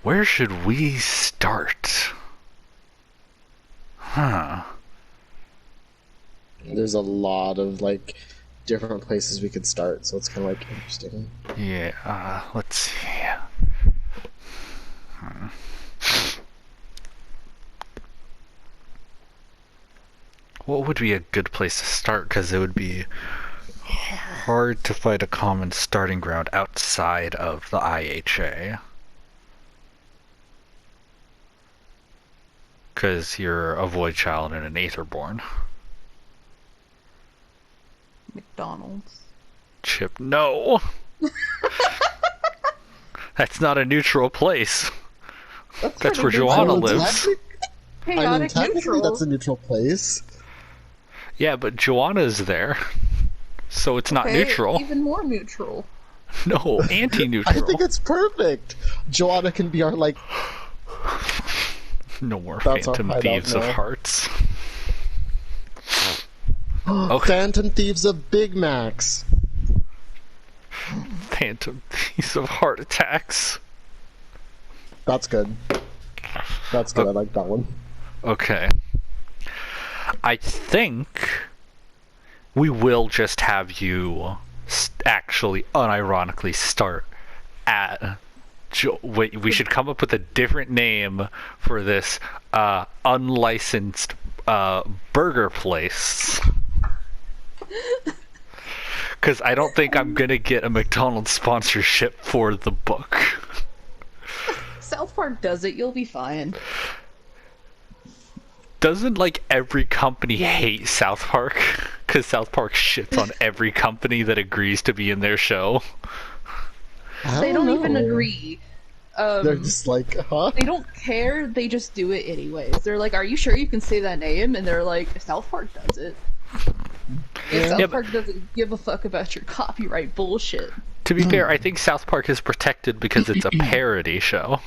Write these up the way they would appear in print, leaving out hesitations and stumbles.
Where should we start? Huh. There's a lot of like different places we could start, so it's kind of like interesting. Yeah, let's see. What would be a good place to start? Because it would be hard to find a common starting ground outside of the IHA. Because you're a void child and an aetherborn. McDonald's. Chip, no! That's not a neutral place. That's where Joanna lives. Chaotic technically neutral. that's a neutral place. Yeah, but Joanna's there. So it's not Okay, neutral. Even more neutral. No, I anti-neutral. think it's perfect. Joanna can be our like. No more That's Phantom our hideout Thieves of now. Hearts. Okay. Phantom Thieves of Big Macs. Phantom Thieves of Heart Attacks. That's good. That's good. I like that one. Okay. I think we will just have you actually unironically start at wait, we should come up with a different name for this unlicensed burger place. Because I don't think I'm gonna get a McDonald's sponsorship for the book. South Park does it. You'll be fine. Doesn't like every company hate South Park? Because South Park shits on every company that agrees to be in their show. They don't even know. agree. They're just like, huh? They don't care. They just do it anyways. They're like, "Are you sure you can say that name?" And they're like, "South Park does it." And South Yeah, Park doesn't give a fuck about your copyright bullshit. To be fair, I think South Park is protected because it's a parody show.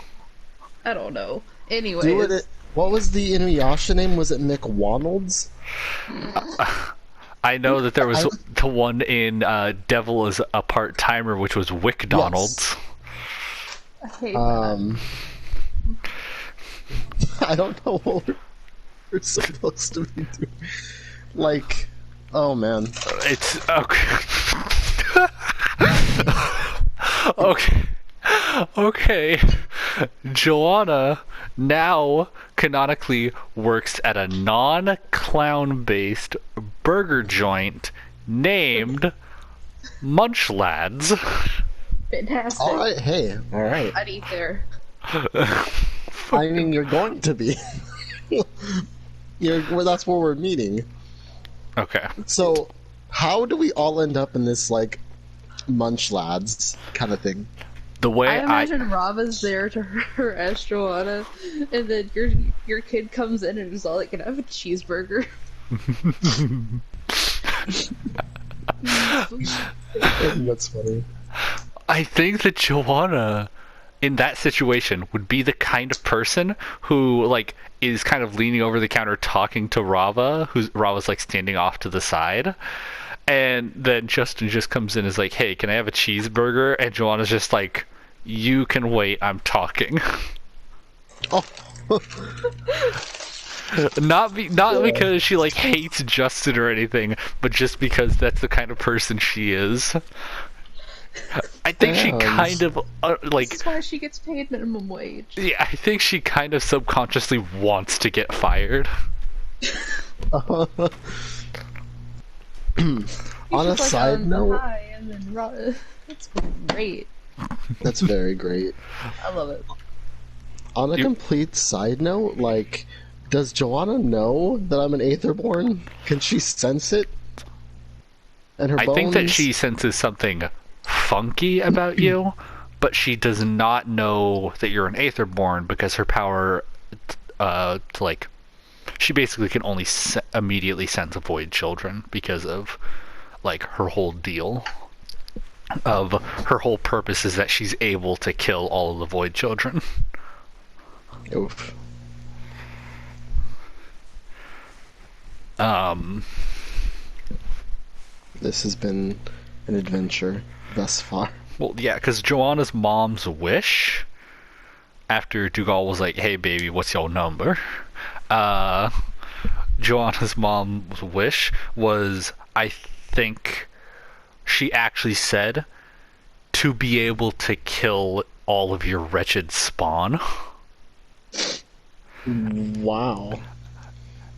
I don't know. Anyways, Do it. What was the Inuyasha name? Was it McWonald's? I know that there was the one in Devil is a Part-Timer, which was WickDonald's. I hate that. I don't know what we're supposed to be doing. Like, oh man. It's okay. Okay. Okay. Joanna now canonically works at a non-clown based burger joint named Munch Lads. Fantastic. All right, hey, all right. I'd eat there. I mean, you're going to be. Well, that's where we're meeting. Okay. So, how do we all end up in this like Munch Lads kind of thing? The way I imagine Rava's there to harass Joanna, and then your kid comes in and is all like, "Can I have a cheeseburger?" That's funny. I think that Joanna in that situation would be the kind of person who like is kind of leaning over the counter talking to Rava, who's Rava's like standing off to the side. And then Justin just comes in and is like, "Hey, can I have a cheeseburger?" And Joanna's just like, "You can wait, I'm talking." Oh. Not because she like hates Justin or anything, but just because that's the kind of person she is. I think she kind of like. That's why she gets paid minimum wage. Yeah, I think she kind of subconsciously wants to get fired. On a side note, hi, and then that's great. that's very great. I love it. On a complete side note, like, does Joanna know that I'm an Aetherborn? Can she sense it? And her I bones? think that she senses something funky about you, but she does not know that you're an Aetherborn because her power, to like, she basically can only immediately sense void children because of like her whole deal. Of her whole purpose is that she's able to kill all of the void children. Oof. This has been an adventure thus far. Well, yeah, because Joanna's mom's wish after Dougal was like, "Hey baby, what's your number?" Joanna's mom's wish was, I think she actually said, to be able to kill all of your wretched spawn. Wow.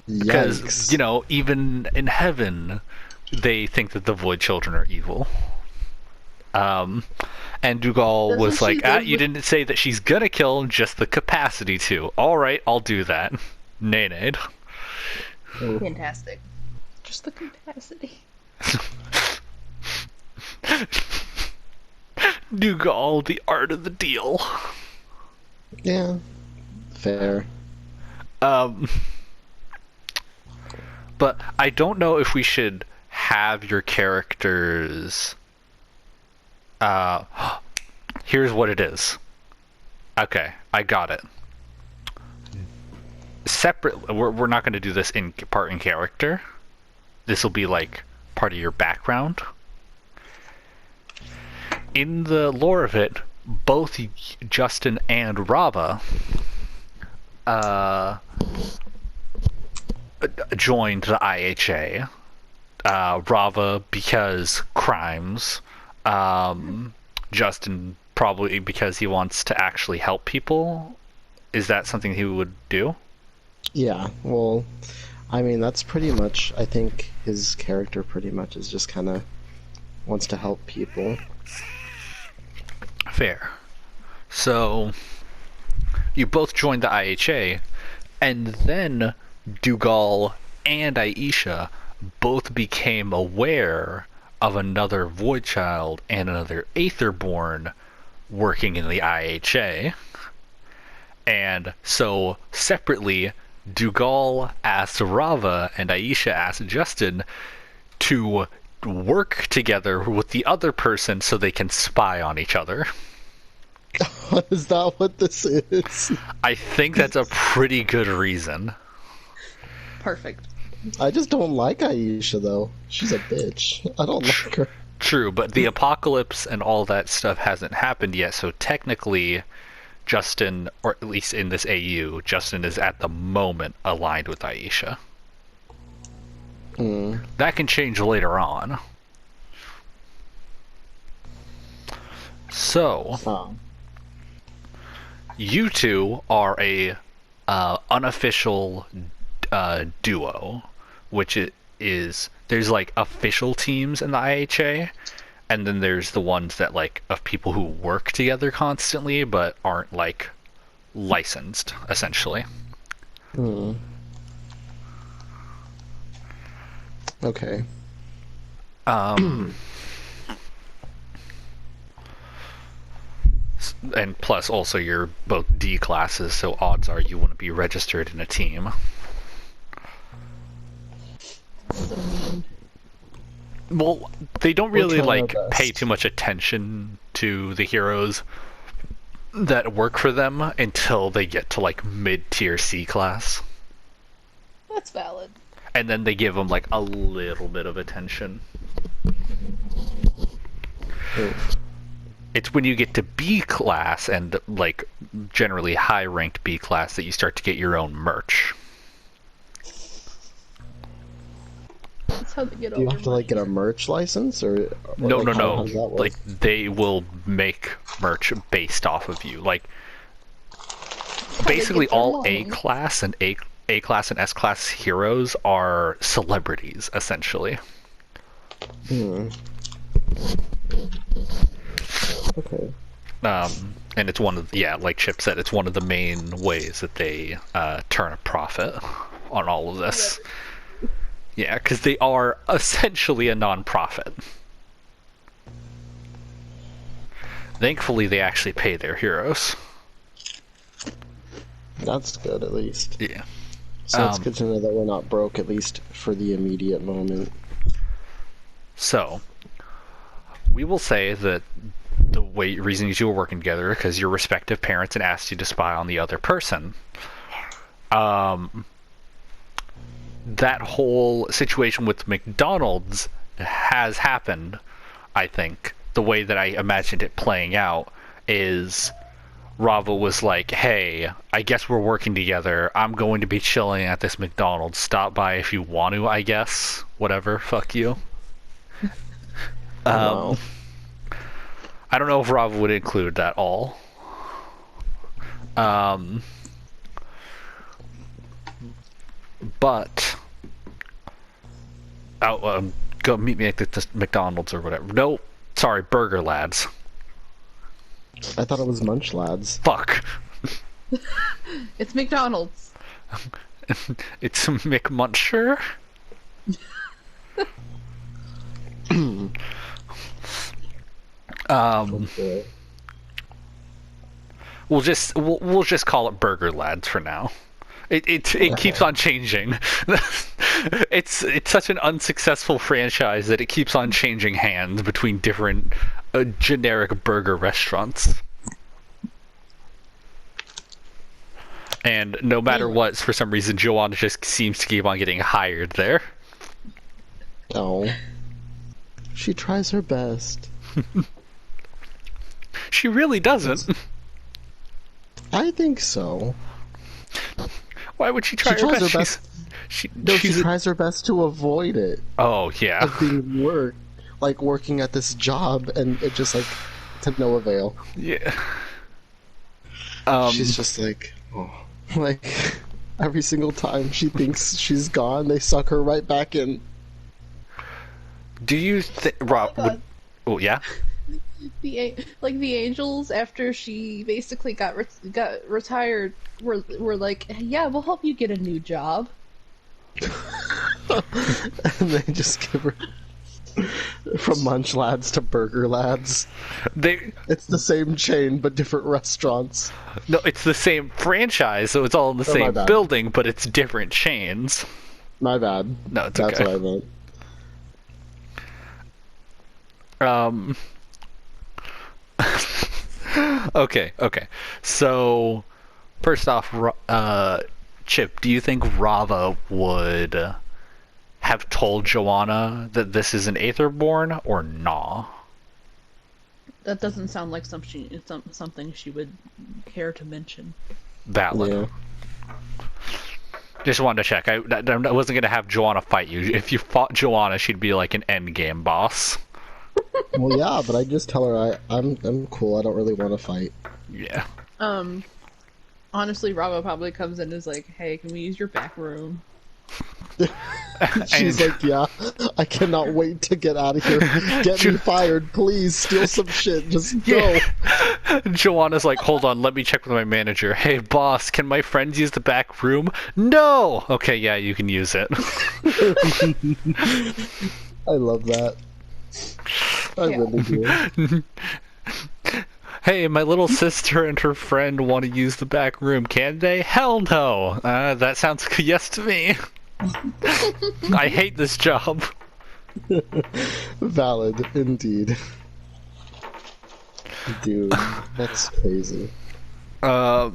Because, Yikes. you know, even in heaven, they think that the Void Children are evil. And Dougal Doesn't was she like, live you with- didn't say that she's gonna kill, just the capacity to. Alright, I'll do that. Nay. Fantastic. Just the capacity. Dougal, the art of the deal. Yeah. Fair. But I don't know if we should have your characters... here's what it is. Okay, I got it. Separate, we're not going to do this in character. This will be like part of your background. In the lore of it, both Justin and Rava joined the IHA. Rava because crimes. Justin probably because he wants to actually help people. Is that something he would do? Yeah, well, I mean, that's pretty much, I think his character pretty much is just kind of wants to help people. Fair. So, you both joined the IHA, and then Dougal and Aisha both became aware of another Void Child and another Aetherborn working in the IHA. And so, separately, Dougal asked Rava and Aisha asked Justin to work together with the other person so they can spy on each other. Is that what this is? I think that's a pretty good reason. Perfect. I just don't like Aisha, though. She's a bitch. I don't like her. True, but the apocalypse and all that stuff hasn't happened yet, so technically Justin, or at least in this AU, Justin is at the moment aligned with Aisha. That can change later on. So, Oh. you two are a unofficial duo, which is there's like official teams in the IHA, and then there's the ones that like of people who work together constantly but aren't like licensed, essentially. Okay. And plus also you're both D classes, so odds are you wouldn't be registered in a team. Well, they don't really trying our like best. pay too much attention to the heroes that work for them until they get to like mid-tier C class. That's valid. And then they give them like a little bit of attention. It's when you get to B class and like generally high ranked B class that you start to get your own merch. That's how they get Do you have to like get a merch license, or No, like, how no. does that work? Like they will make merch based off of you. Like basically get their all A money. class and A class and S class heroes are celebrities essentially. Okay. And it's one of like Chip said, it's one of the main ways that they turn a profit on all of this. Yeah, because they are essentially a non-profit. Thankfully, they actually pay their heroes. That's good, at least. Yeah. So it's good to know that we're not broke, at least for the immediate moment. So, we will say that the reason you two are working together because your respective parents had asked you to spy on the other person. That whole situation with McDonald's has happened, I think. The way that I imagined it playing out is Rava was like, hey, I guess we're working together. I'm going to be chilling at this McDonald's. Stop by if you want to, I guess. Whatever, fuck you. Wow. I don't know if Rava would include that all. But go meet me at the McDonald's or whatever. No, sorry, Burger Lads. I thought it was Munch Lads. Fuck. It's McDonald's. It's McMuncher. Okay. We'll just call it Burger Lads for now. It keeps on changing. It's such an unsuccessful franchise that it keeps on changing hands between different generic burger restaurants. And no matter what, for some reason, Joanna just seems to keep on getting hired there. Oh. She tries her best. She really doesn't. I think so. Why would she try She her tries best? her best. She Tries her best to avoid it. Oh, yeah. Of being working at this job, and it just, like, to no avail. Yeah. She's just like, oh. Like, every single time she thinks she's gone, they suck her right back in. Do you think Rob would... Oh, yeah? The angels, after she basically got retired, were like, yeah, we'll help you get a new job. And they just give her from Munch Lads to Burger Lads. It's the same chain but different restaurants. No, it's the same franchise, so it's all in the same building, but it's different chains. My bad. No, it's That's okay. what I meant. Okay. So, first off, Chip, do you think Rava would have told Joanna that this is an Aetherborn, or nah? That doesn't sound like something she would care to mention. Valid. Yeah. Just wanted to check. I wasn't going to have Joanna fight you. If you fought Joanna, she'd be like an endgame boss. Well, yeah, but I just tell her I'm cool. I don't really want to fight. Yeah. Honestly, Rava probably comes in and is like, "Hey, can we use your back room?" She's like, yeah, I cannot wait to get out of here. Get me fired, please. Steal some shit. Just go. Yeah. Joanna's like, hold on, let me check with my manager. Hey, boss, can my friends use the back room? No! Okay, yeah, you can use it. I love that. I really do. Hey, my little sister and her friend want to use the back room. Can they? Hell no! That sounds like a yes to me. I hate this job. Valid, indeed. Dude, that's crazy. So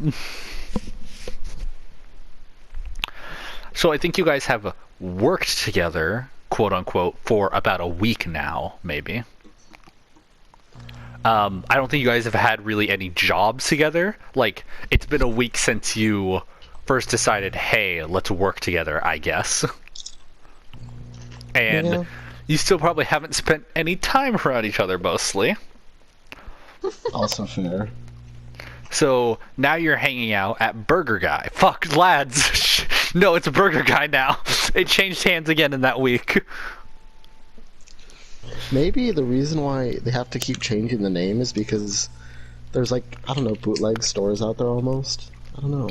I think you guys have worked together, quote unquote, for about a week now, maybe. I don't think you guys have had really any jobs together. Like, it's been a week since you first decided, hey, let's work together, I guess. And you still probably haven't spent any time around each other, mostly. Also fair. So now you're hanging out at Burger Guy. Fuck, lads. No, it's Burger Guy now. It changed hands again in that week. Maybe the reason why they have to keep changing the name is because there's, like, I don't know, bootleg stores out there almost. I don't know.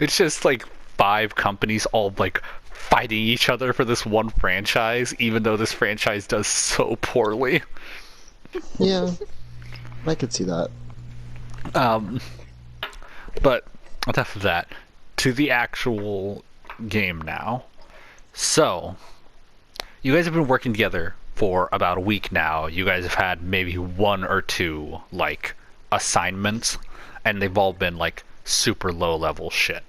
It's just like 5 companies all like fighting each other for this one franchise, even though this franchise does so poorly. Yeah, I could see that. But enough of that. To the actual game now. So, you guys have been working together for about a week now. You guys have had maybe 1 or 2 like assignments, and they've all been like super low level shit.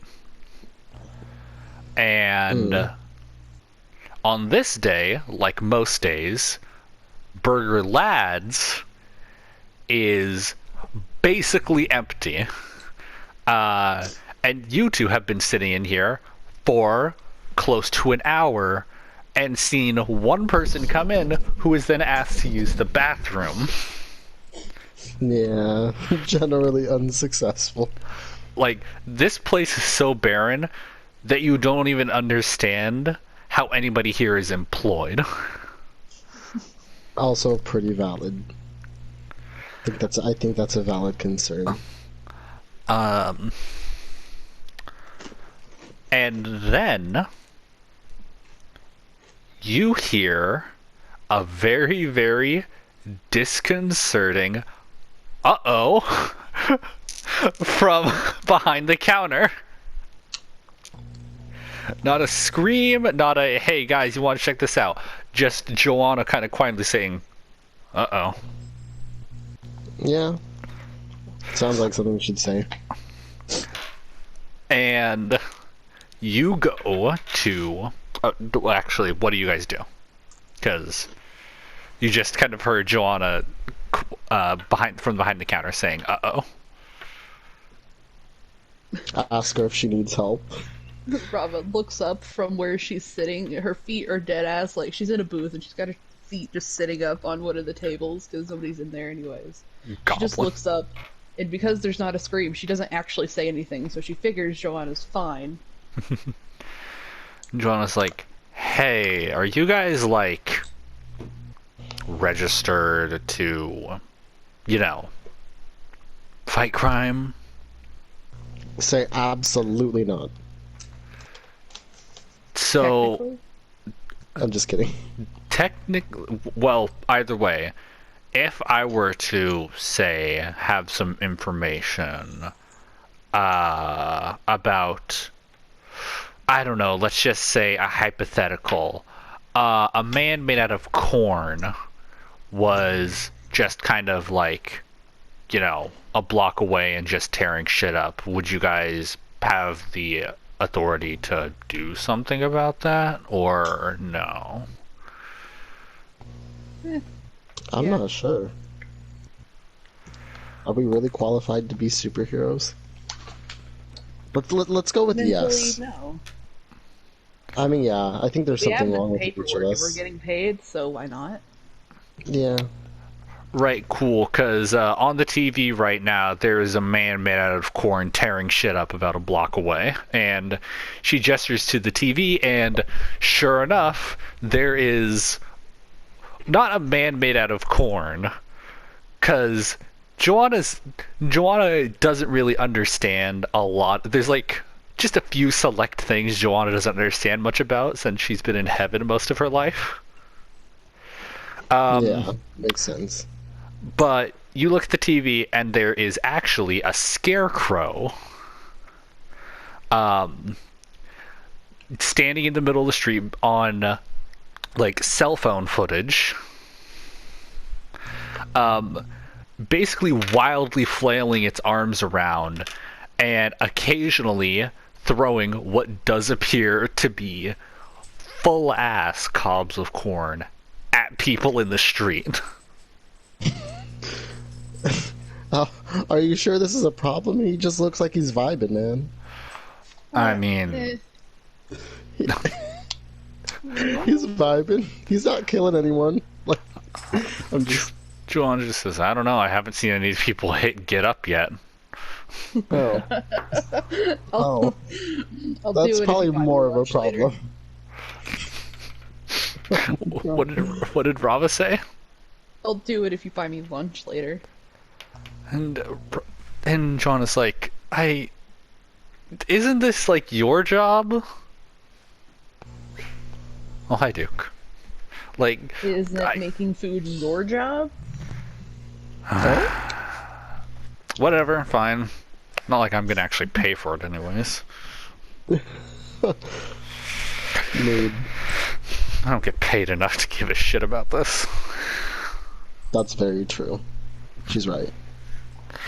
And on this day, like most days, Burger Lads is basically empty. And you two have been sitting in here for close to an hour and seen one person come in who is then asked to use the bathroom. Yeah, generally unsuccessful. Like, this place is so barren that you don't even understand how anybody here is employed. Also pretty valid. I think that's a valid concern. And then you hear a very, very disconcerting uh-oh from behind the counter. Not a scream, not a, hey guys, you want to check this out. Just Joanna kind of quietly saying, uh-oh. Yeah. Sounds like something we should say. And you go to... well, actually, what do you guys do? Because you just kind of heard Joanna from behind the counter saying, uh-oh. Ask her if she needs help. Rava looks up from where she's sitting. Her feet are dead ass. Like, she's in a booth and she's got her feet just sitting up on one of the tables because nobody's in there anyways. She just looks up, and because there's not a scream, she doesn't actually say anything, so she figures Joanna's fine. Joanna's like, hey, are you guys, like, registered to, you know, fight crime? Say absolutely not. So, I'm just kidding. technically, well, either way, if I were to, say, have some information about, I don't know, let's just say a hypothetical, a man made out of corn was just kind of like, you know, a block away and just tearing shit up, would you guys have the authority to do something about that, or no? I'm not sure. Are we really qualified to be superheroes? Let's go with yes. No. I mean, yeah, I think there's We have something the wrong with each paperwork of if we're us. getting paid, so why not? Yeah. Right, cool, because on the TV right now, there is a man made out of corn tearing shit up about a block away, and she gestures to the TV, and sure enough, there is not a man made out of corn, because Joanna doesn't really understand a lot. There's like just a few select things Joanna doesn't understand much about since she's been in heaven most of her life. Yeah, makes sense. But you look at the TV and there is actually a scarecrow standing in the middle of the street on like cell phone footage, basically wildly flailing its arms around and occasionally throwing what does appear to be full ass cobs of corn at people in the street. Are you sure this is a problem? He just looks like he's vibing, man. I mean, He's vibing. He's not killing anyone. Like, I'm just. Joanna just says, I don't know, I haven't seen any of these people get up yet. Oh. Oh. I'll That's do it probably if you buy more me of a lunch later. problem. What did Rava say? I'll do it if you buy me lunch later. And Joanna's like, isn't this like your job? Oh, hi, Duke. Like, Isn't making food your job? whatever, fine. Not like I'm gonna actually pay for it anyways. Mood. I don't get paid enough to give a shit about this. That's very true. She's right.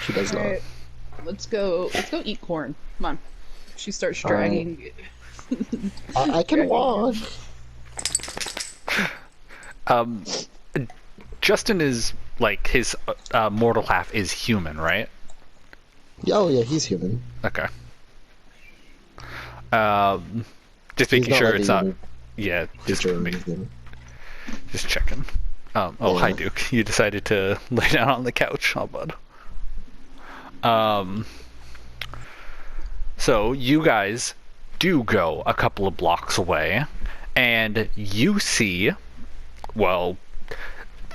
She does not. Alright, let's go eat corn. Come on. She starts dragging. I can walk. Justin is like his mortal half is human, right? Oh yeah, he's human. Okay. Just He's making not sure like it's a not. unique Yeah, creature or anything. just checking. Hi Yeah. Duke. You decided to lay down on the couch. Oh, bud. So you guys do go a couple of blocks away, and you see, well,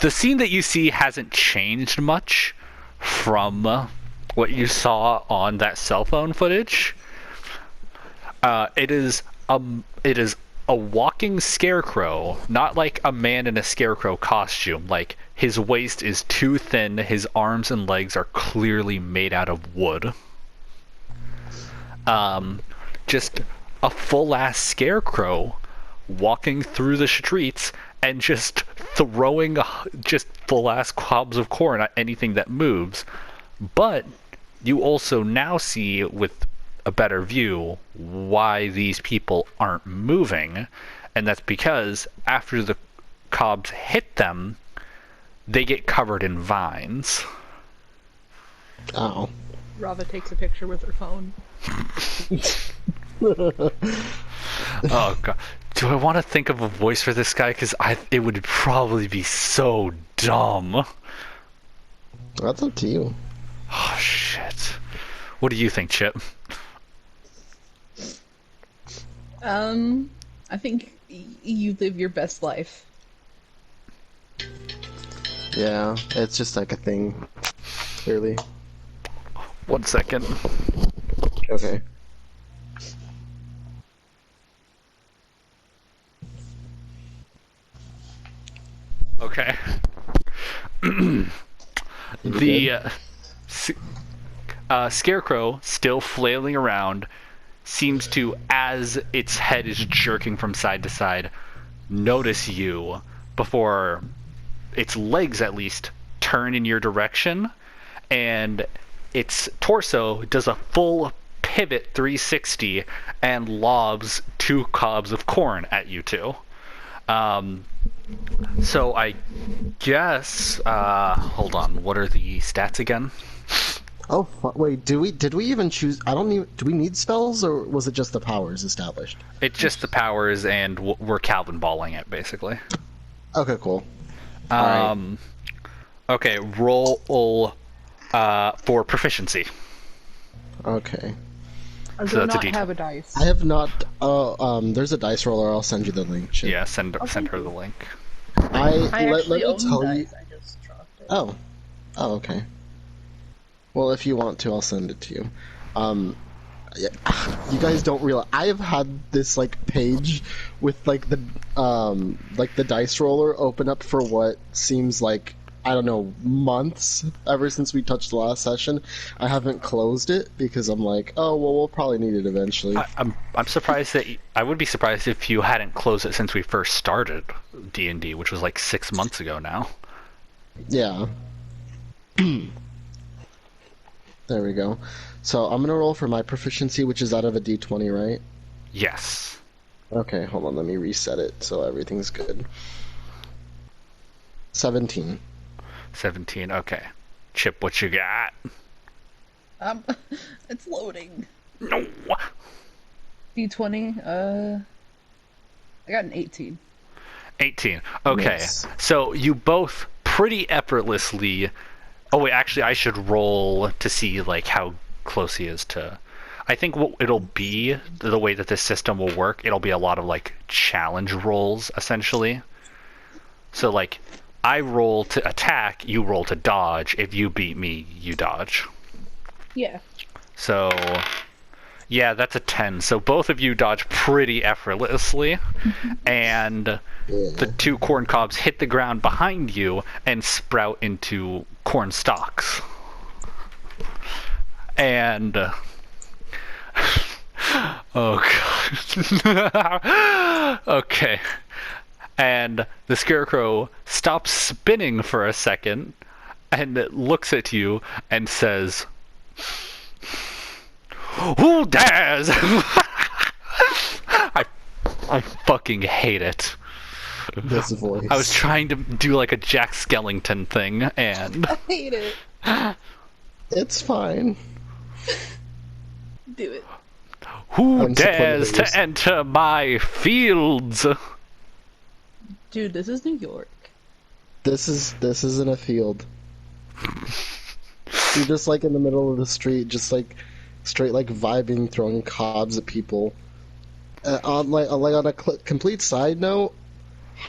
the scene that you see hasn't changed much from what you saw on that cell phone footage. It is a walking scarecrow, not like a man in a scarecrow costume. Like his waist is too thin, his arms and legs are clearly made out of wood. Just a full-ass scarecrow walking through the streets and just throwing just full-ass cobs of corn at anything that moves. But you also now see with a better view why these people aren't moving, and that's because after the cobs hit them, they get covered in vines. Oh. Rava takes a picture with her phone. Oh god, do I want to think of a voice for this guy? Because it would probably be so dumb. That's up to you. Oh shit. What do you think, Chip? I think you live your best life. Yeah, it's just like a thing. Clearly. 1 second. Okay. Okay. Scarecrow, still flailing around, seems to, as its head is jerking from side to side, notice you before its legs, at least, turn in your direction, and its torso does a full pivot 360 and lobs 2 cobs of corn at you two. So I guess, hold on, what are the stats again? Oh wait, did we even choose? I don't need. Do we need spells, or was it just the powers established? It's just the powers, and we're Calvin balling it, basically. Okay, cool. Right. Okay, roll for proficiency. Okay. I So do that's a not D20. have a dice. I have not. There's a dice roller. I'll send you the link. Shit. Yeah, send thank her you. the link. I let actually me own tell you. dice. I just dropped it. Oh. Oh, okay. Well, if you want to, I'll send it to you. Yeah, you guys don't realize I have had this like page with like the dice roller open up for what seems like, I don't know, months ever since we touched the last session. I haven't closed it because I'm like, oh well, we'll probably need it eventually. I'm surprised that I would be surprised if you hadn't closed it since we first started D&D, which was like 6 months ago now. Yeah. There we go. So I'm gonna roll for my proficiency, which is out of a D20, right? Yes. Okay, hold on. Let me reset it so everything's good. 17. 17. Okay. Chip, what you got? It's loading. No. D20. I got an 18. 18. Okay. Nice. So you both pretty effortlessly. Oh wait, actually, I should roll to see like how close he is to. I think what it'll be, the way that this system will work, it'll be a lot of like challenge rolls essentially. So like, I roll to attack, you roll to dodge. If you beat me, you dodge. Yeah. So, yeah, that's a 10. So both of you dodge pretty effortlessly, and the 2 corn cobs hit the ground behind you and sprout into corn stalks. And oh god. Okay. And the scarecrow stops spinning for a second and looks at you and says, "Who dares?" I fucking hate it. This voice. I was trying to do like a Jack Skellington thing, and I hate it. It's fine. Do it. Who I'm supportive dares of yours. to enter my fields? Dude, this is New York. This isn't a field. You're just like in the middle of the street, just like straight like vibing, throwing cobs at people. On a complete side note,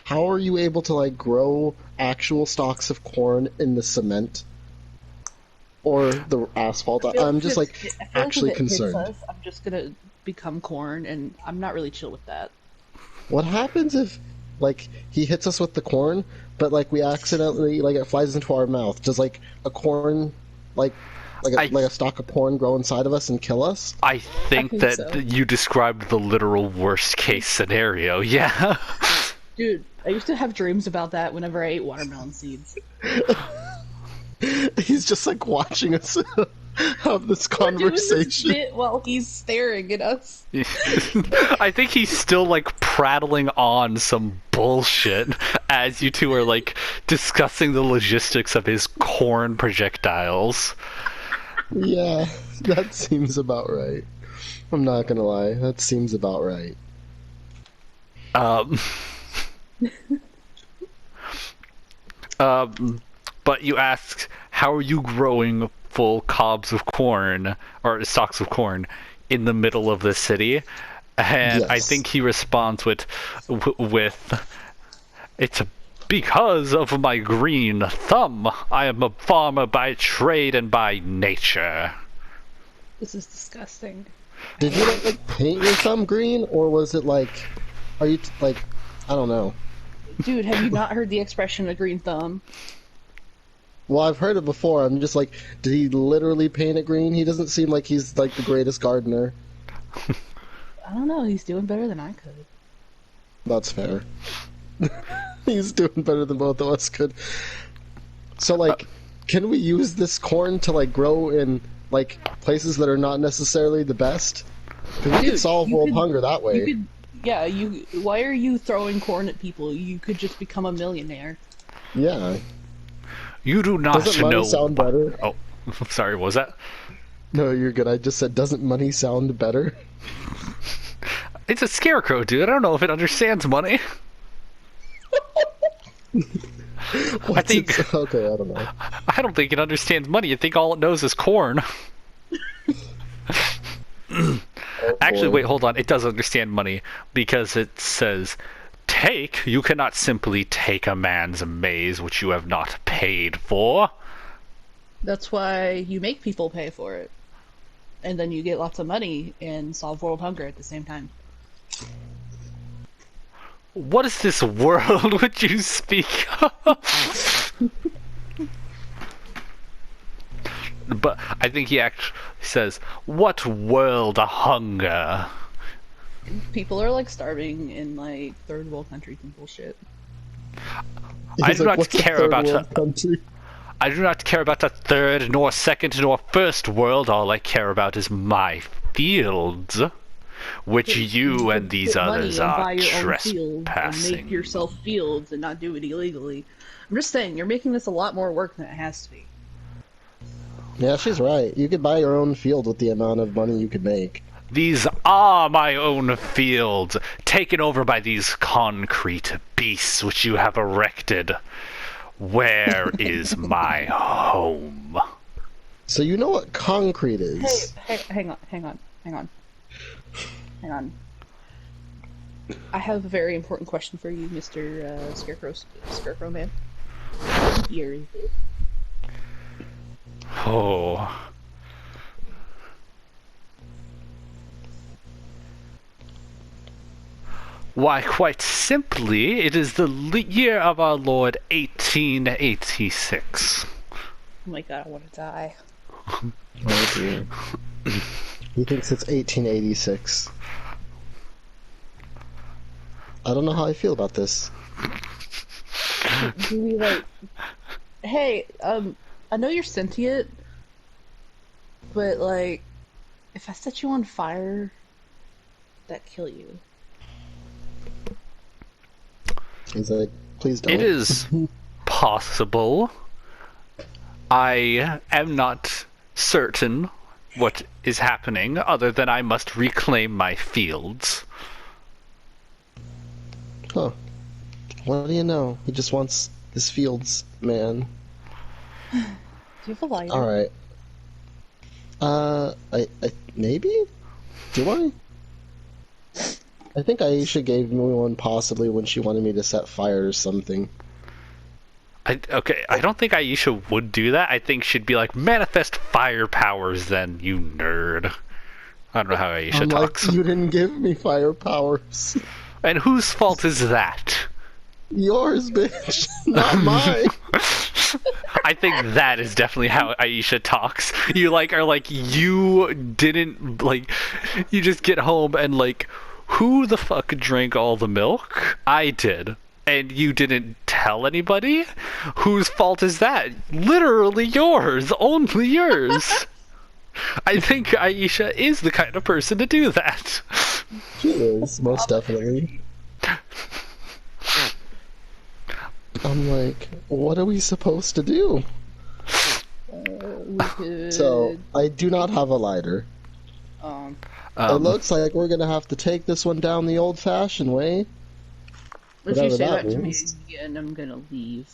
how are you able to like grow actual stalks of corn in the cement or the asphalt? I'm just like I feel actually like if it hits concerned. us, I'm just gonna become corn, and I'm not really chill with that. What happens if like he hits us with the corn, but like we accidentally like it flies into our mouth? Does like a corn like I like a stalk of corn grow inside of us and kill us? I think think that so. you described the literal worst case scenario. Yeah. Dude, I used to have dreams about that whenever I ate watermelon seeds. He's just like watching us have this We're doing this conversation. bit while he's staring at us. I think he's still like prattling on some bullshit as you two are like discussing the logistics of his corn projectiles. Yeah, that seems about right. I'm not gonna lie, that seems about right. Um, but you asked, how are you growing full cobs of corn, or stalks of corn, in the middle of the city? And I Yes. think he responds with, it's because of my green thumb. I am a farmer by trade and by nature. This is disgusting. Did you like paint your thumb green, or was it like, are you like, I don't know. Dude, have you not heard the expression a green thumb? Well, I've heard it before. I'm just like, did he literally paint it green? He doesn't seem like he's like the greatest gardener. I don't know, he's doing better than I could. That's fair. He's doing better than both of us could. So, like, can we use this corn to like grow in like places that are not necessarily the best? Because we Dude, could solve you world could- hunger that way. You could, yeah, you. Why are you throwing corn at people? You could just become a millionaire. Yeah. You do not Doesn't money know. sound better? Oh, sorry, what was that? No, you're good. I just said, doesn't money sound better? It's a scarecrow, dude. I don't know if it understands money. What's think- it- Okay, I don't know. I don't think it understands money. I think all it knows is corn. Actually, boy. wait, hold on. It does understand money because it says, take. You cannot simply take a man's maize which you have not paid for. That's why you make people pay for it. And then you get lots of money and solve world hunger at the same time. What is this world which you speak of? But I think he actually says, what world of hunger? People are like starving in like third world countries and bullshit. I He's do like, not "What's the care third about world country?" I do not care about the third, nor second, nor first world. All I care about is my fields, which you and these Get money others and are buy your own fields and trespassing. make yourself fields and not do it illegally. I'm just saying, you're making this a lot more work than it has to be. Yeah, she's right. You could buy your own field with the amount of money you could make. These are my own fields, taken over by these concrete beasts which you have erected. Where is my home? So you know what concrete is? Hang on. I have a very important question for you, Mr. Scarecrow Man. Here. Oh. Why, quite simply, it is the year of our Lord 1886. Oh my god, I want to die. Oh dear. He thinks it's 1886. I don't know how I feel about this. Do we like... Hey, I know you're sentient, but like, if I set you on fire, that kill you? He's like, please don't. It is possible. I am not certain what is happening other than I must reclaim my fields. Huh. What do you know? He just wants his fields, man. Do you have a lighter? Alright. I maybe? Do I? I think Aisha gave me one possibly when she wanted me to set fire or something. Okay, I don't think Aisha would do that. I think she'd be like, manifest fire powers then, you nerd. I don't know how Aisha I'm talks. like, you didn't give me fire powers. And whose fault is that? Yours, bitch. Not mine. I think that is definitely how Aisha talks. You like are like, you didn't like, you just get home and like, who the fuck drank all the milk? I did. And you didn't tell anybody? Whose fault is that? Literally yours. Only yours. I think Aisha is the kind of person to do that. She is, most definitely. I'm like, what are we supposed to do? We could... So, I do not have a lighter. It looks like we're gonna have to take this one down the old-fashioned way. If you Whatever say that that to me means. again, I'm gonna leave.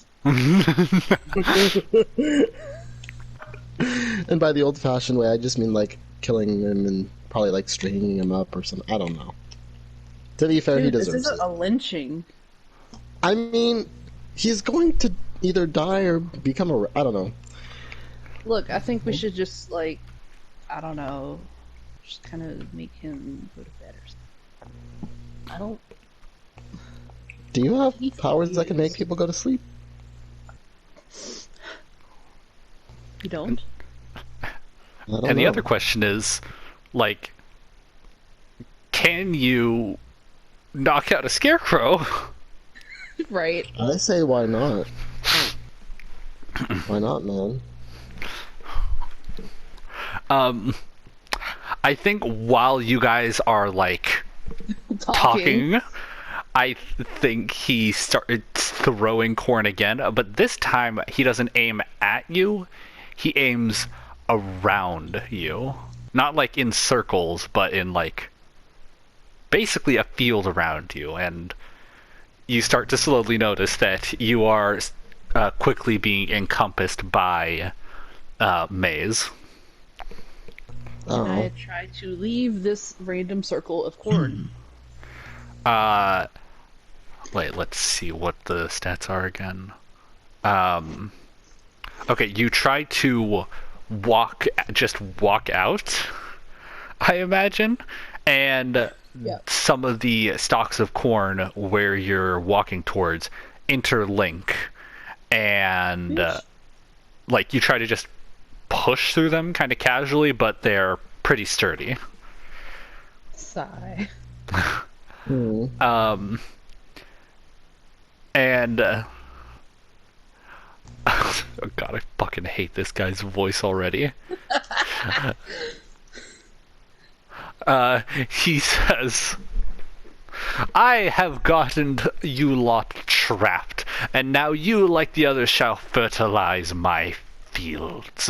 And by the old-fashioned way, I just mean like killing him and probably like stringing him up or something. I don't know. To be fair, he Dude, this deserves isn't it. a lynching. I mean, he's going to either die or become a. I don't know. Look, I think we should just, like, I don't know, just kind of make him go to bed or something. I don't... Do you have He's powers that can make confused. people go to sleep? You don't? I don't And the know. other question is, like, can you knock out a scarecrow? Right. I say, why not? Why not, man? I think while you guys are like talking, I think he started throwing corn again, but this time he doesn't aim at you, he aims around you. Not like in circles, but in like basically a field around you, and you start to slowly notice that you are quickly being encompassed by Maize. Can I Oh, try to leave this random circle of corn? Wait, let's see what the stats are again. Okay, you try to just walk out, I imagine, and Yep. some of the stalks of corn where you're walking towards interlink, and like you try to just push through them kind of casually, but they're pretty sturdy. Sigh. And oh god, I fucking hate this guy's voice already. He says, I have gotten you lot trapped, and now you, like the others, shall fertilize my fields.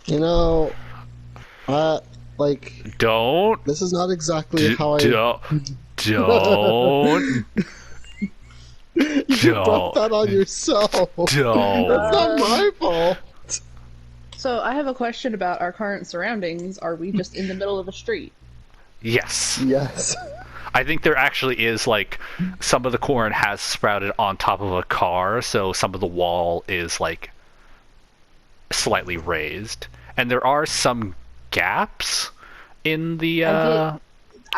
you know, like, Don't, this is not exactly how I. don't, You brought that on yourself. don't. That's not my fault. So I have a question about our current surroundings. Are we just in the middle of a street? Yes. Yes. I think there actually is, like, some of the corn has sprouted on top of a car, so some of the wall is, like, slightly raised. And there are some gaps in the, I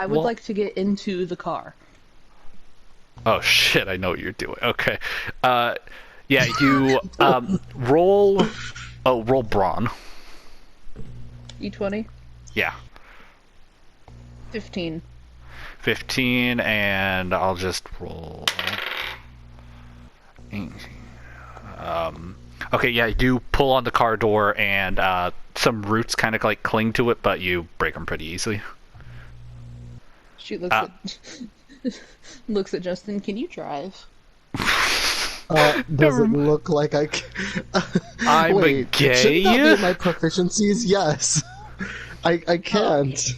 would well- like to get into the car. Oh shit, I know what you're doing. Okay. Yeah, you, roll brawn. E20? Yeah. 15. 15, and I'll just roll. Okay, yeah, you pull on the car door, and some roots kind of like cling to it, but you break them pretty easily. She looks at looks at Justin. Can you drive? Does it Never- look like I'm Wait, gay? shouldn't that be my proficiencies? Yes. I can't.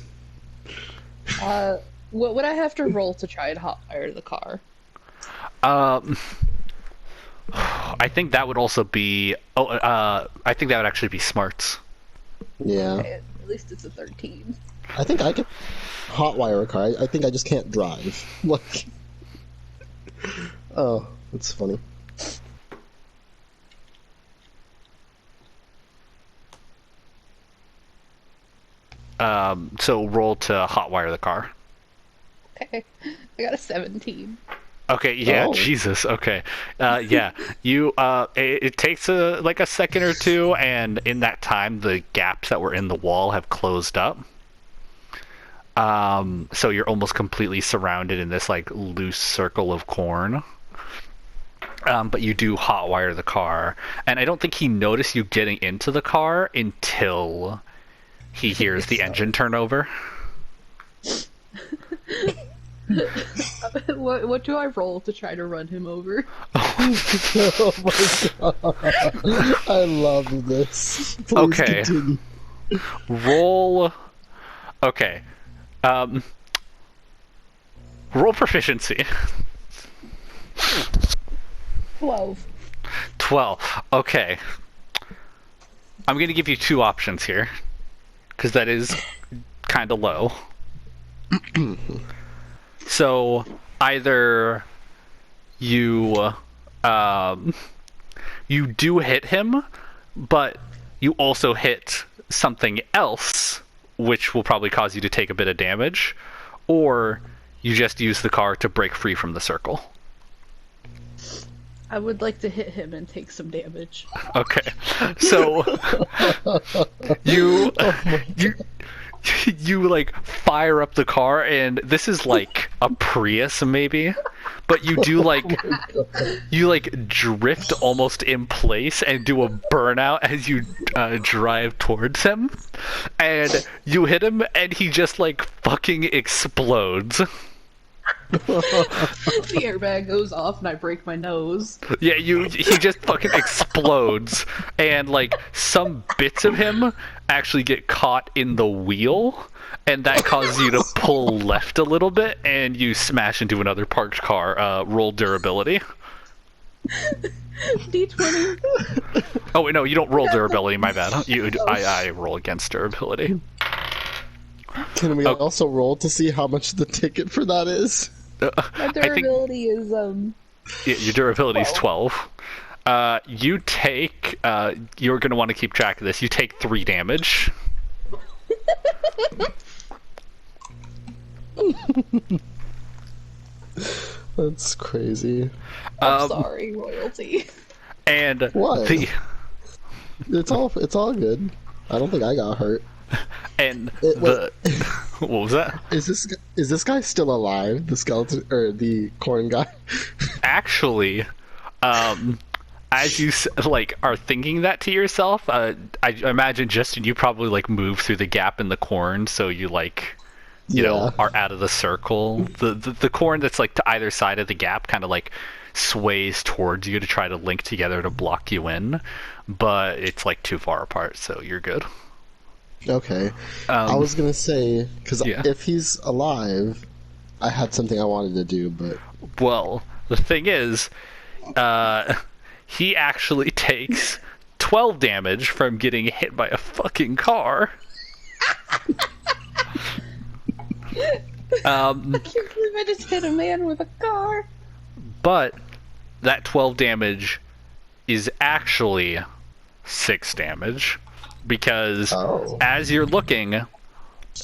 What would I have to roll to try and hotwire the car? Um, I think that would also be. I think that would actually be smarts. Yeah. Okay, at least it's a 13. I think I can hotwire a car. I think I just can't drive. Like. Oh, that's funny. So roll to hotwire the car. Okay, I got a 17. Okay, yeah, Oh. Jesus. Okay, yeah. You. It takes like a second or two, and in that time, the gaps that were in the wall have closed up. So you're almost completely surrounded in this like loose circle of corn. But you do hotwire the car, and I don't think he noticed you getting into the car until he hears the engine turn over. What do I roll to try to run him over? Oh my god. I love this. Please Okay. continue. Roll. Okay. Roll proficiency. 12. 12. Okay. I'm going to give you two options here, because that is kind of low. So, either you you do hit him, but you also hit something else, which will probably cause you to take a bit of damage, or you just use the car to break free from the circle. I would like to hit him and take some damage. Okay, so you like fire up the car, and this is like a Prius maybe, but you do like you like drift almost in place and do a burnout as you drive towards him, and you hit him, and he just like fucking explodes. The airbag goes off and I break my nose. Yeah, he just fucking explodes, and like some bits of him actually get caught in the wheel, and that causes you to pull left a little bit, and you smash into another parked car. Roll durability. D20. Oh wait, no, you don't roll durability. My bad. I roll against durability. Can we also roll to see how much the ticket for that is? My durability is, Yeah, your durability is 12. You take. You're gonna want to keep track of this. You take 3 damage. That's crazy. I'm sorry, royalty. And What? the It's all good. I don't think I got hurt. and Wait. the what was that? Is this guy still alive? The skeleton or the corn guy? Actually, as you like are thinking that to yourself, I imagine Justin, you probably like move through the gap in the corn, so you like you know are out of the circle. The corn that's like to either side of the gap kind of like sways towards you to try to link together to block you in, but it's like too far apart, so you're good. Okay. I was gonna say because yeah. if he's alive, I had something I wanted to do, but Well, the thing is, he actually takes 12 damage from getting hit by a fucking car. I can't believe I just hit a man with a car. But that 12 damage is actually 6 damage, because as you're looking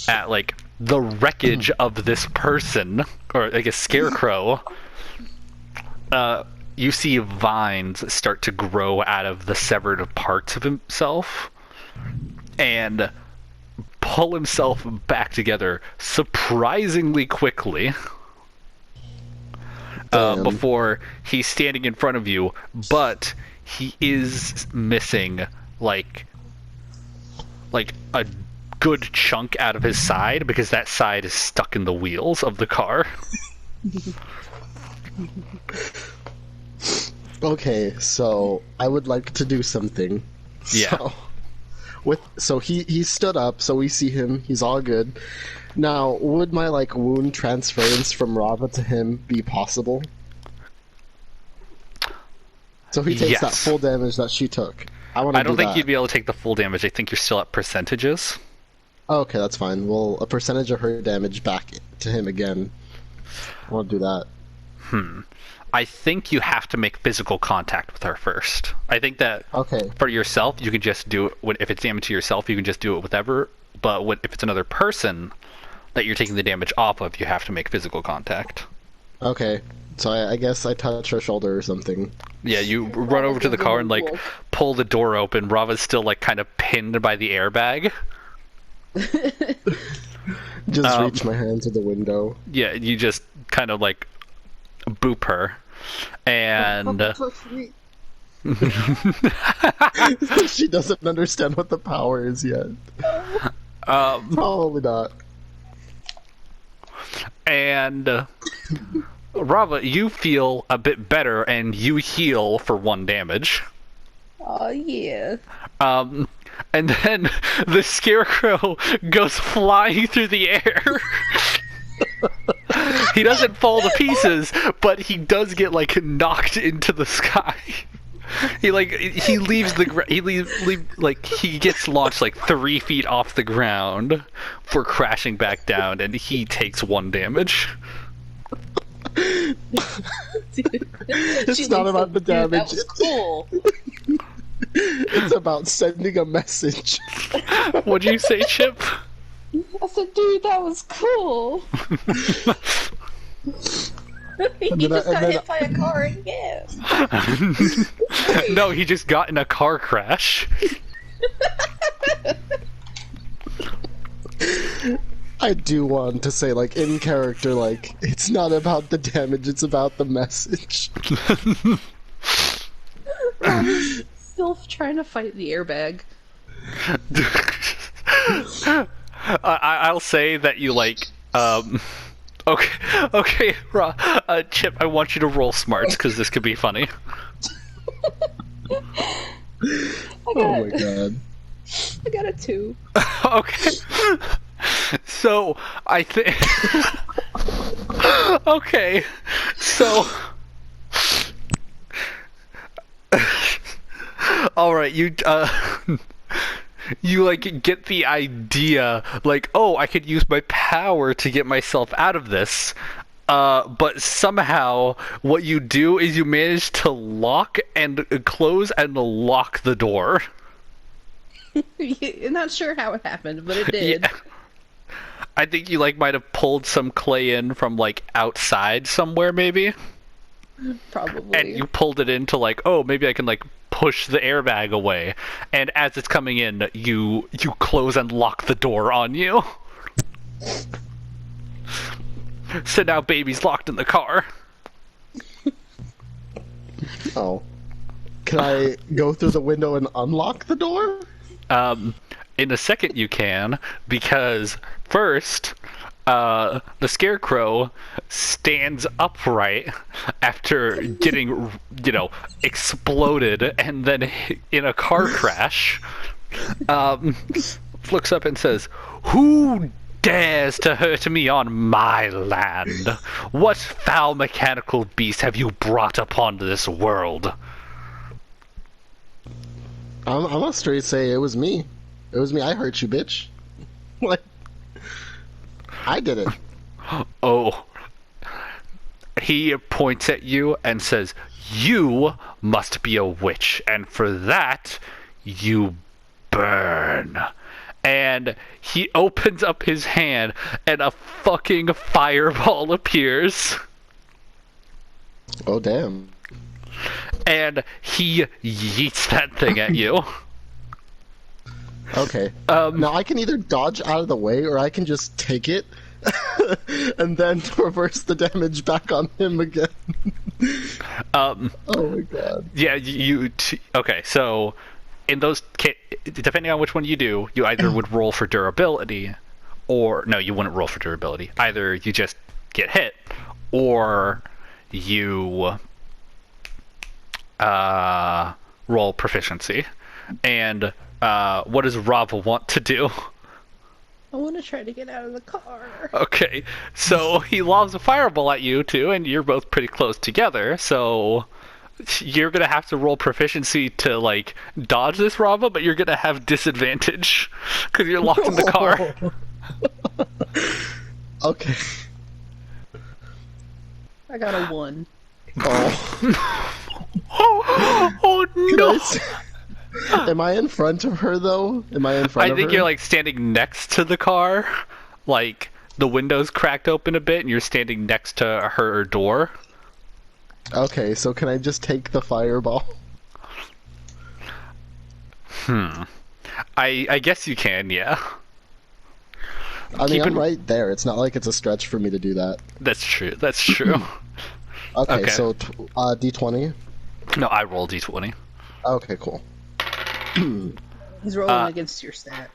at like the wreckage of this person, or like a scarecrow, you see vines start to grow out of the severed parts of himself and pull himself back together surprisingly quickly. Before he's standing in front of you, but he is missing like a good chunk out of his side, because that side is stuck in the wheels of the car. Okay, so I would like to do something. Yeah. So he stood up, so we see him. He's all good. Now, would my like wound transference from Rava to him be possible? So he takes that Yes. full damage that she took. I want to I do don't think that. you'd be able to take the full damage. I think you're still at percentages. Oh, okay, that's fine. Well, a percentage of her damage back to him again. I want to do that. I think you have to make physical contact with her first. I think that Okay. for yourself, you can just do it. If it's damage to yourself, you can just do it with whatever. But if it's another person that you're taking the damage off of, you have to make physical contact. Okay. So I guess I touch her shoulder or something. Yeah, you run over to the car and like pull the door open. Rava's still like kind of pinned by the airbag. Just reach my hand to the window. Yeah, you just kind of like boop her, and She doesn't understand what the power is yet. Probably not. and Rava, you feel a bit better, and you heal for 1 damage. Oh yeah. And then the scarecrow goes flying through the air. He doesn't fall to pieces, but he does get like knocked into the sky. He leaves the he gets launched like 3 feet off the ground for crashing back down, and he takes 1 damage. It's not about the damage. That was cool. It's about sending a message. What'd you say, Chip? I said, dude, that was cool. He just got hit by a car again. No, he just got in a car crash. I do want to say, like, in character, like, it's not about the damage, it's about the message. Still trying to fight the airbag. I'll say that you like. Okay, Chip. I want you to roll smarts because this could be funny. Oh my god. I got a 2. Okay. So I think. Okay. So. All right, you like get the idea, like, oh, I could use my power to get myself out of this. But somehow what you do is you manage to lock and close and lock the door. I'm not sure how it happened, but it did. Yeah. I think you like might have pulled some clay in from like outside somewhere, maybe. Probably. And you pulled it into like, oh, maybe I can like push the airbag away. And as it's coming in, you close and lock the door on you. So now baby's locked in the car. Oh. Can I go through the window and unlock the door? In a second you can, because first, the scarecrow stands upright after getting, exploded and then in a car crash. Looks up and says, "Who dares to hurt me on my land? What foul mechanical beast have you brought upon this world?" I'm gonna straight say it was me. It was me. I hurt you, bitch. Like, I did it. Oh. He points at you and says, "You must be a witch, and for that, you burn." And he opens up his hand, and a fucking fireball appears. Oh, damn. And he yeets that thing at you. Okay. Now I can either dodge out of the way, or I can just take it, and then reverse the damage back on him again. Oh my god. Yeah, okay, so in those depending on which one you do, you either would roll for durability, or no, you wouldn't roll for durability. Either you just get hit, or you roll proficiency. And what does Rava want to do? I want to try to get out of the car. Okay, so he lobs a fireball at you too, and you're both pretty close together. So you're gonna have to roll proficiency to like dodge this Rava, but you're gonna have disadvantage because you're locked in the car. Okay. I got a 1. Oh. Oh no! Am I in front of her though? Am I in front I of her? think you're like standing next to the car, like the window's cracked open a bit, and you're standing next to her door. Okay, so can I just take the fireball? I guess you can, yeah. I mean, Keep I'm in- right there. It's not like it's a stretch for me to do that. That's true. That's true. Okay, Okay. so D20. No, I roll d20. Okay, cool. He's rolling against your stat.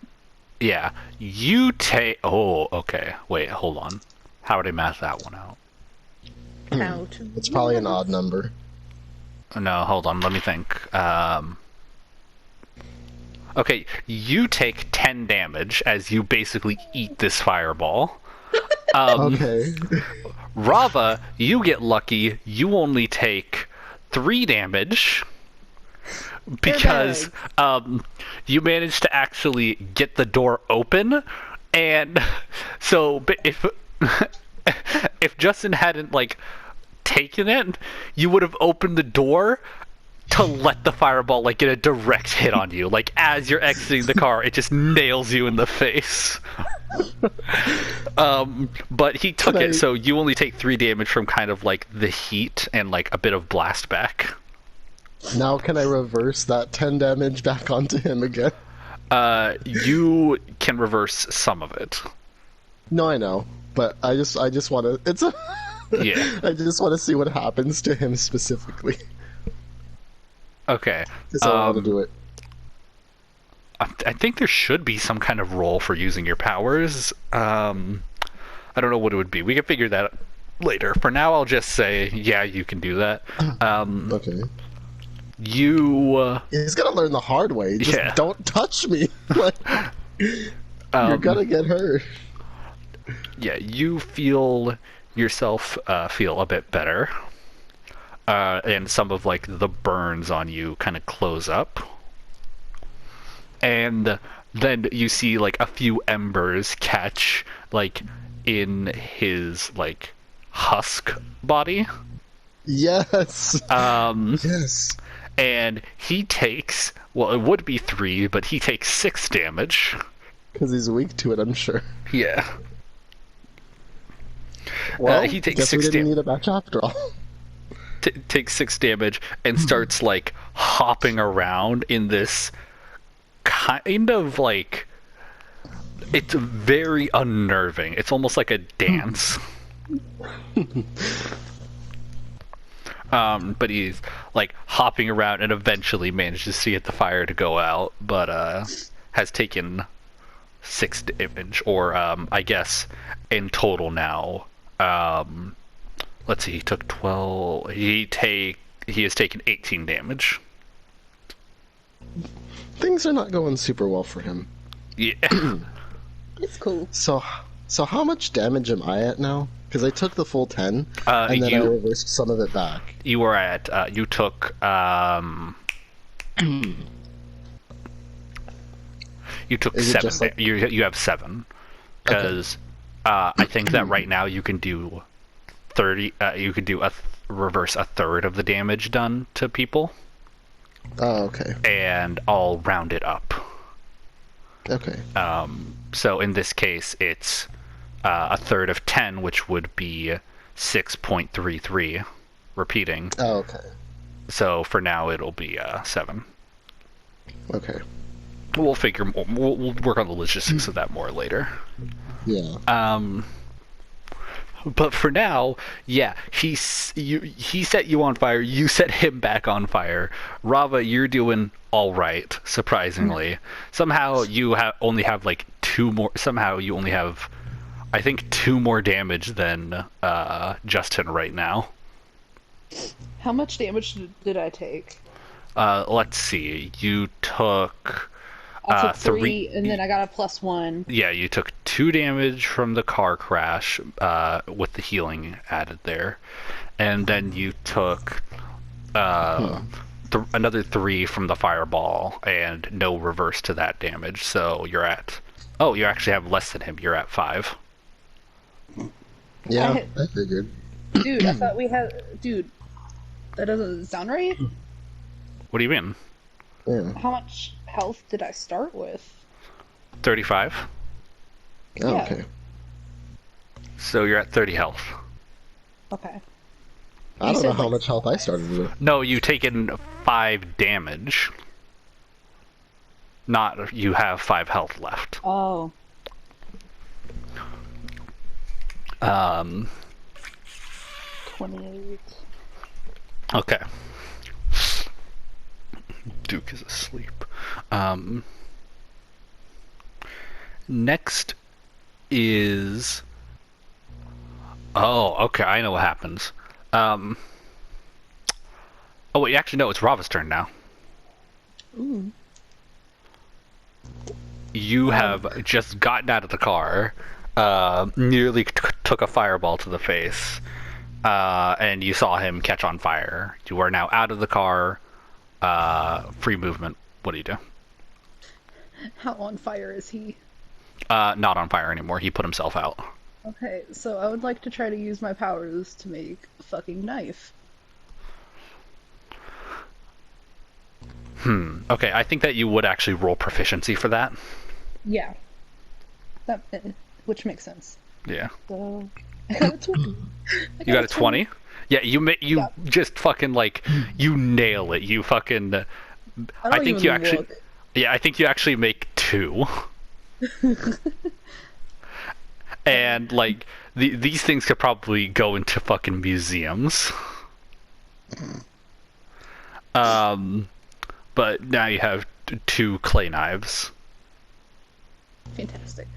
Yeah, you take. Oh, okay. Wait, hold on. How would I math that one out? How to? It's probably an odd number. No, hold on. Let me think. Okay, you take 10 damage as you basically eat this fireball. Okay. Rava, you get lucky. You only take 3 damage because you managed to actually get the door open, and so but if Justin hadn't like taken it, you would have opened the door to let the fireball like get a direct hit on you. Like as you're exiting the car, it just nails you in the face. But he took it, so you only take 3 damage from kind of like the heat and like a bit of blast back. Now can I reverse that 10 damage back onto him again? You can reverse some of it. No, I know, but I just want to. It's a. Yeah. I just want to see what happens to him specifically. Okay. Because I want to do it. I think there should be some kind of role for using your powers. I don't know what it would be. We can figure that out later. For now, I'll just say, yeah, you can do that. Okay. You... He's gonna learn the hard way. Just Yeah. don't touch me. Like, you're gonna get hurt. Yeah, you feel yourself feel a bit better. And some of, like, the burns on you kind of close up. And then you see, like, a few embers catch, like, in his, like, husk body. Yes. Yes. Yes. And he takes, well, it would be 3, but he takes 6 damage. Because he's weak to it, I'm sure. Yeah. Well, he takes guess 6 we didn't damage. need a batch after all. Takes 6 damage and starts like hopping around in this kind of like, it's very unnerving. It's almost like a dance. But he's like hopping around and eventually manages to get the fire to go out, but has taken 6 damage, or I guess in total now. Let's see, he took 12. He has taken 18 damage. Things are not going super well for him. Yeah. It's cool. So how much damage am I at now? Because I took the full 10, and then I reversed some of it back. You were at, you took, you took Is it 7. just like- You have 7. Because I think that right now you can do 30, you could do reverse a third of the damage done to people. Oh, okay. And I'll round it up. Okay. So in this case, it's a third of 10, which would be 6.33, repeating. Oh, okay. So for now, it'll be 7. Okay. We'll figure. We'll work on the logistics of that more later. Yeah. But for now, yeah, he set you on fire. You set him back on fire. Rava, you're doing all right, surprisingly. Somehow you only have like 2 more. Somehow you only have, I think, 2 more damage than Justin right now. How much damage did I take? Let's see. You took I took three. 3, and then I got a +1. Yeah, you took 2 damage from the car crash, with the healing added there, and then you took another 3 from the fireball, and no reverse to that damage. So you're at. Oh, you actually have less than him. You're at 5. Yeah, I figured. Dude, I thought we had. Dude, that doesn't sound right. What do you mean? Yeah. How much health did I start with? 35. Oh, Yeah. okay. So you're at 30 health. Okay. I don't said, know how like, much health I started with. No, you've taken 5 damage. Not you have 5 health left. Oh. 28. Okay. Duke is asleep. Next is. Oh, okay. I know what happens. Oh wait, actually no. It's Rava's turn now. Ooh. You have just gotten out of the car, nearly took a fireball to the face, and you saw him catch on fire. You are now out of the car, free movement. What do you do? How on fire is he? Not on fire anymore. He put himself out. Okay, so I would like to try to use my powers to make a fucking knife. Okay, I think that you would actually roll proficiency for that. Yeah. That, which makes sense. Yeah. So, I got a 20. You got a 20? Yeah, you just fucking like you nail it. You fucking I think even you actually look. Yeah, I think you actually make 2. And like these things could probably go into fucking museums. But now you have 2 clay knives. Fantastic.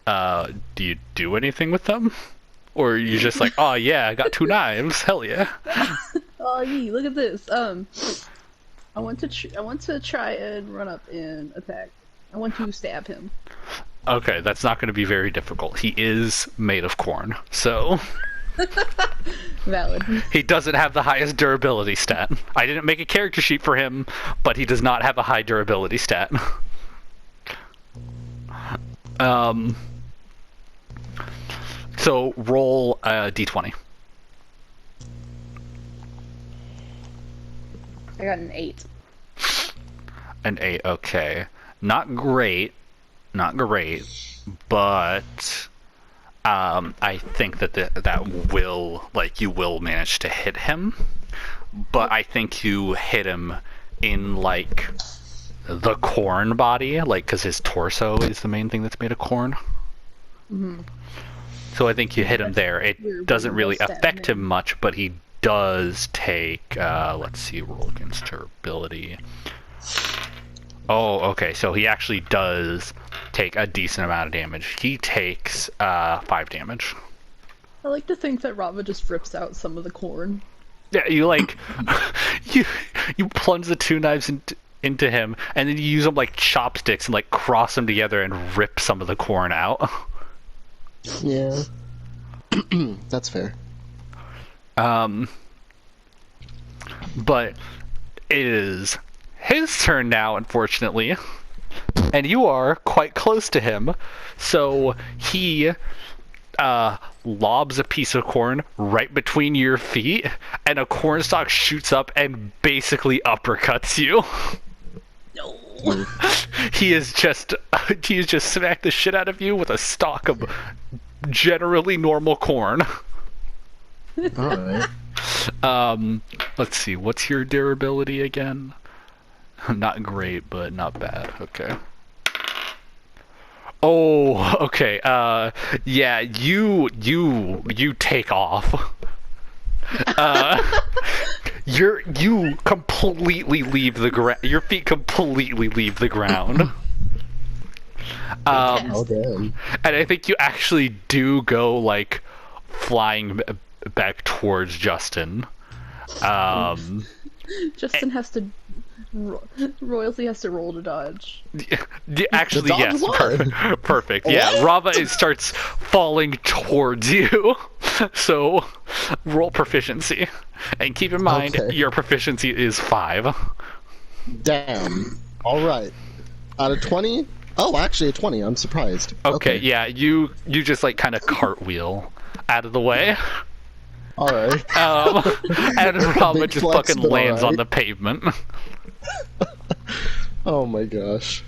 Do you do anything with them? Or are you just like, oh yeah, I got 2 knives, hell yeah. Oh, yee, look at this. I want to try and run up and attack. I want to stab him. Okay, that's not going to be very difficult. He is made of corn, so Valid. he doesn't have the highest durability stat. I didn't make a character sheet for him, but he does not have a high durability stat. So roll a d20. I got an 8. An 8, okay. Not great, but I think that will, like, you will manage to hit him, but I think you hit him in, like, the corn body, like, because his torso is the main thing that's made of corn. Mm-hmm. So I think you hit him there. It doesn't really affect him much, but he does take, let's see, roll against durability. Oh, okay, so he actually does take a decent amount of damage. He takes 5 damage. I like to think that Rava just rips out some of the corn. Yeah, you like you plunge the 2 knives into him, and then you use them like chopsticks and like cross them together and rip some of the corn out. Yeah. That's fair. But it is his turn now, unfortunately, and you are quite close to him, so he lobs a piece of corn right between your feet, and a cornstalk shoots up and basically uppercuts you. No. He has just smacked the shit out of you with a stalk of generally normal corn. Alright. Let's see, what's your durability again? Not great, but not bad. Okay. Oh, okay. Yeah, you take off. You completely leave the ground. Your feet completely leave the ground. Oh, damn. And I think you actually do go like flying back towards Justin. Justin has to. Royalty has to roll to dodge. Actually, The yes, dog's perfect. Perfect. Yeah, Rava starts falling towards you. So, roll proficiency, and keep in mind Okay. your proficiency is 5. Damn. All right. Out of 20. Oh, actually a 20. I'm surprised. Okay, yeah, you just like kind of cartwheel out of the way, All right. and Rava Big just flex, fucking but lands on alright. the pavement. Oh my gosh.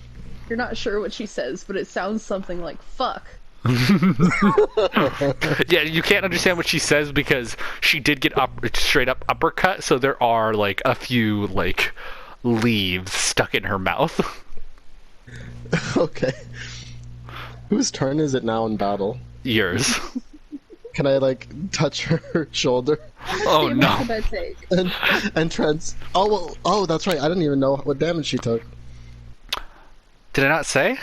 You're not sure what she says, but it sounds something like "fuck." Yeah, you can't understand what she says because she did get straight up uppercut, so there are like a few like leaves stuck in her mouth. Okay. Whose turn is it now in battle? Yours. Can I like touch her shoulder Oh Damage no. did I take? and trans? Oh well. Oh, that's right. I didn't even know what damage she took. Did I not say?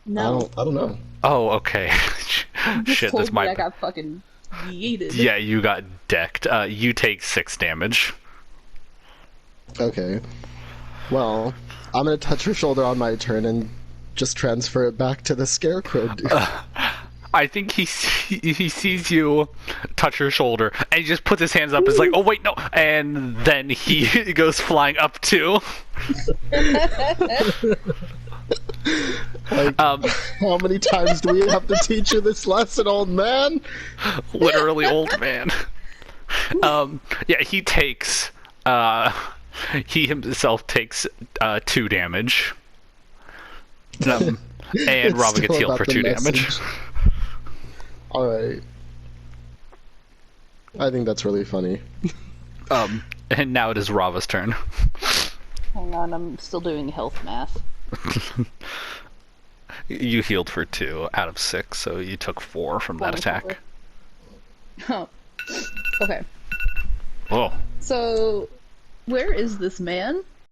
No. I don't know. Oh, okay. Just Shit, told that's me my. I got fucking yeeted. Yeah, you got decked. You take 6 damage. Okay. Well, I'm gonna touch her shoulder on my turn and just transfer it back to the scarecrow dude. I think he sees you touch her shoulder, and he just puts his hands up. Is like, oh wait, no, and then he goes flying up too. Like, how many times do we have to teach you this lesson, old man? Literally, old man. Yeah, he takes. He himself takes 2 damage. And It's Robin gets still healed about for the 2 damage. message. All right. I think that's really funny. And now it is Rava's turn. Hang on, I'm still doing health math. You healed for 2 out of 6, so you took 4 from that attack. Oh. Okay. Oh. So, where is this man?